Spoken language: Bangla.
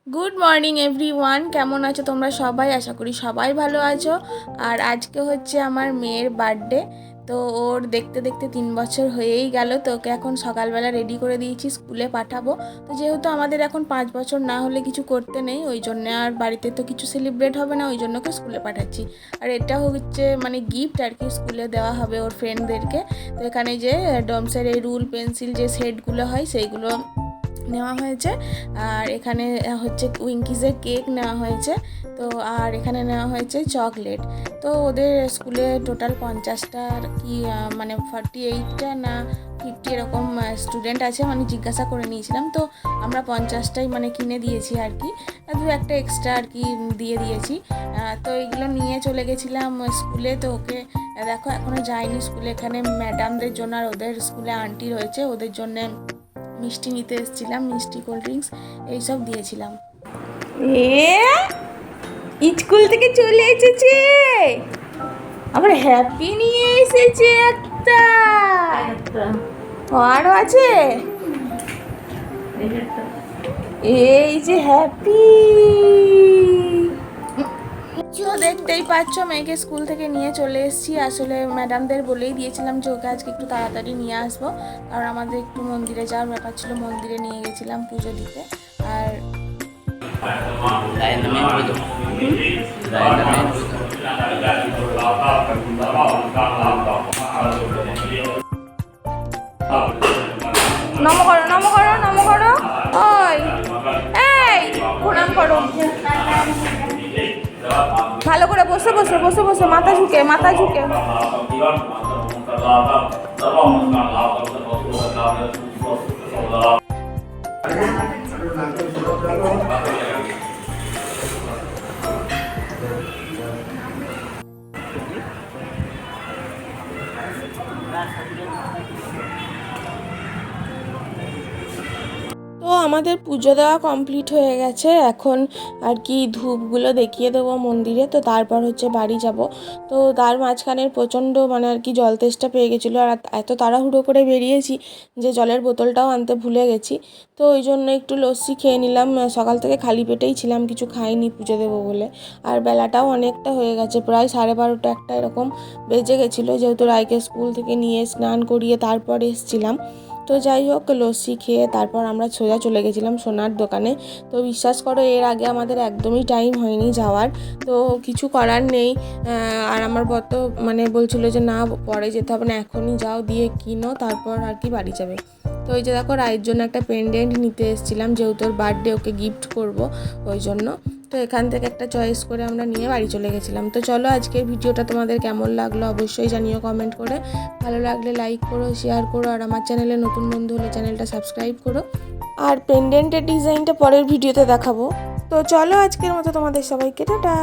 গুড মর্নিং এভরিওয়ান, কেমন আছো তোমরা সবাই? আশা করি সবাই ভালো আছো। আর আজকে হচ্ছে আমার মেয়ের বার্থডে। তো ওর দেখতে দেখতে 3 বছর হয়েই গেল। তো ওকে এখন সকালবেলা রেডি করে দিয়েছি, স্কুলে পাঠাবো। তো যেহেতু আমাদের এখন 5 বছর না হলে কিছু করতে নেই, ওই জন্য আর বাড়িতে তো কিছু সেলিব্রেট হবে না, ওই জন্য ওকে স্কুলে পাঠাচ্ছি। আর এটা হচ্ছে মানে গিফট আর কি, স্কুলে দেওয়া হবে ওর ফ্রেন্ডদেরকে। তো এখানে যে ডমসের এই রুল পেন্সিল যে সেটগুলো হয় সেইগুলো নেওয়া হয়েছে। আর এখানে হচ্ছে উইঙ্কিজের কেক নেওয়া হয়েছে। তো আর এখানে নেওয়া হয়েছে চকলেট। তো ওদের স্কুলে টোটাল 50টা আর কি, মানে 48টা না 50 এরকম স্টুডেন্ট আছে, মানে জিজ্ঞাসা করে নিয়েছিলাম। তো আমরা 50টাই মানে কিনে দিয়েছি আর কি, দু একটা এক্সট্রা আর কি দিয়ে দিয়েছি। তো এগুলো নিয়ে চলে গেছিলাম স্কুলে। তো ওকে দেখো এখনও যায়নি স্কুলে, এখানে ম্যাডামদের জন্য আর ওদের স্কুলে আন্টি রয়েছে ওদের জন্য মিষ্টি নিতে এসেছিলাম, মিষ্টি কোল্ড ড্রিঙ্কস এইসব দিয়েছিলাম। স্কুল থেকে চলে এসেছে, আবার হ্যাপি নিয়ে এসেছে একটা, আরও আছে এই যে হ্যাপি। তো দেখতেই পাচ্ছ মেয়েকে স্কুল থেকে নিয়ে চলে এসেছি। আসলে ম্যাডামদের বলেই দিয়েছিলাম যে ওকে আজকে একটু তাড়াতাড়ি নিয়ে আসবো, কারণ আমাদের একটু মন্দিরে যাওয়ার ব্যাপার ছিল, মন্দিরে নিয়ে গেছিলাম পুজো দিতে। আর নম করো নম করো নম করো, ওই এই প্রণাম করো, ভালো করে বসে বসে বসে বসে মাথা ঝুঁকে মাথা ঝুঁকে। তো আমাদের পুজো দেওয়া কমপ্লিট হয়ে গেছে, এখন আর কি ধূপগুলো দেখিয়ে দেবো মন্দিরে। তো তারপর হচ্ছে বাড়ি যাব। তো তার মাঝখানের প্রচণ্ড মানে আর কি জল তেষ্টা পেয়ে গেছিলো, আর এত তাড়াহুড়ো করে বেরিয়েছি যে জলের বোতলটাও আনতে ভুলে গেছি। তো ওই জন্য একটু লস্যি খেয়ে নিলাম, সকাল থেকে খালি পেটেই ছিলাম, কিছু খাইনি পুজো দেবো বলে। আর বেলাটাও অনেকটা হয়ে গেছে, প্রায় 12:30 একটা এরকম বেজে গেছিলো, যেহেতু রায়কে স্কুল থেকে নিয়ে স্নান করিয়ে তারপর এসেছিলাম। তো যাই হোক, লস্যি খেয়ে তারপর আমরা সোজা চলে গেছিলাম সোনার দোকানে। তো বিশ্বাস করো এর আগে আমাদের একদমই টাইম হয়নি যাওয়ার, তো কিছু করার নেই। আর আমার বর তো মানে বলছিল যে না পরে যেতে হবে না, এখনই যাও দিয়ে কিনো তারপর আর কি বাড়ি যাবে। তো ওই যে দেখো রায়ের জন্য একটা পেন্ডেন্ট নিতে এসেছিলাম, যেহেতু ওর বার্থডে, ওকে গিফট করব ওই জন্য। তো এখান থেকে একটা চয়েস করে আমরা নিয়ে বাড়ি চলে গেছিলাম। তো চলো আজকের ভিডিওটা তোমাদের কেমন লাগলো অবশ্যই জানিও কমেন্ট করে। ভালো লাগলে লাইক করো, শেয়ার করো, আর আমার চ্যানেলে নতুন বন্ধু হলে চ্যানেলটা সাবস্ক্রাইব করো। আর পেন্ডেন্টের ডিজাইনটা পরের ভিডিওতে দেখাবো। তো চলো আজকের মতো তোমাদের সবাইকে টাটা।